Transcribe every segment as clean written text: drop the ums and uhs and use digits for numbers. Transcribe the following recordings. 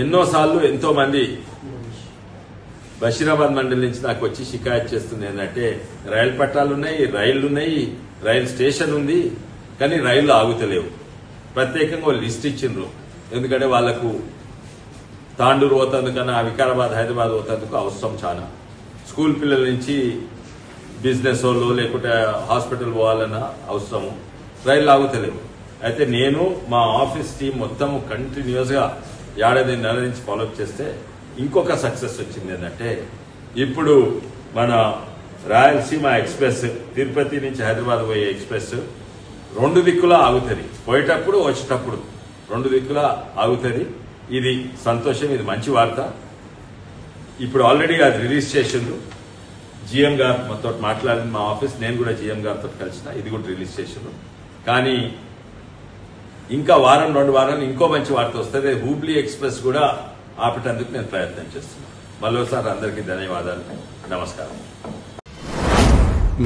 ఎన్నోసార్లు ఎంతో మంది బషీరాబాద్ మండలి నుంచి నాకు వచ్చి షికాయత్ చేస్తుంది ఏంటంటే రైలు పట్టాలున్నాయి, రైళ్లున్నాయి, రైలు స్టేషన్ ఉంది, కానీ రైళ్లు ఆగుతలేవు. ప్రత్యేకంగా లిస్ట్ ఇచ్చిండ్రు. ఎందుకంటే వాళ్లకు తాండూరు పోతందుకన్నా వికారాబాద్ హైదరాబాద్ పోతందుకు అవసరం చాలా. స్కూల్ పిల్లల నుంచి బిజినెస్ వాళ్ళు లేకుంటే హాస్పిటల్ పోవాలన్న అవసరము. రైళ్లు ఆగుతలేవు. అయితే నేను మా ఆఫీస్ టీం మొత్తం కంటిన్యూస్ గా 7 నెలల నుంచి ఫాలోఅప్ చేస్తే ఇంకొక సక్సెస్ వచ్చింది ఏంటంటే ఇప్పుడు మన రాయలసీమ ఎక్స్ప్రెస్ తిరుపతి నుంచి హైదరాబాద్ పోయే ఎక్స్ప్రెస్ 2 దిక్కులా ఆగుతుంది. పోయేటప్పుడు వచ్చేటప్పుడు 2 దిక్కులా ఆగుతుంది. ఇది సంతోషం, ఇది మంచి వార్త. ఇప్పుడు ఆల్రెడీ అది రిలీజ్ చేసిండ్రు. జీఎం గారు మాతో మాట్లాడింది మా ఆఫీస్. నేను కూడా జీఎం గారితో కలిసిన. ఇది కూడా రిలీజ్ చేసిండ్రు. కానీ ఇంకా వారం 2 వారాలు ఇంకో మంచి వార్త వస్తుంది. హూబ్లీ ఎక్స్ప్రెస్ కూడా ఆపేటందుకు నేను ప్రయత్నం చేస్తున్నాను. మరోసారి అందరికీ ధన్యవాదాలు. నమస్కారం.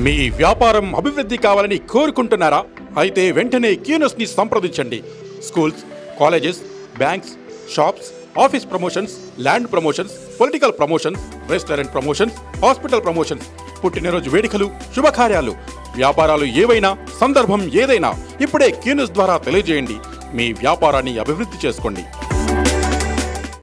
మీ వ్యాపారం అభివృద్ధి కావాలని కోరుకుంటున్నారా? అయితే వెంటనే క్యూనస్ ని సంప్రదించండి. Schools, colleges, banks, shops, office promotions, land promotions, political promotions, restaurant promotions, hospital promotions, పుట్టినరోజు వేడుకలు, శుభకార్యాలు, వ్యాపారాలు ఏవైనా, సందర్భం ఏదైనా ఇప్పుడే క్యూనస్ ద్వారా తెలియజేయండి. మీ వ్యాపారాన్ని అభివృద్ధి చేసుకోండి.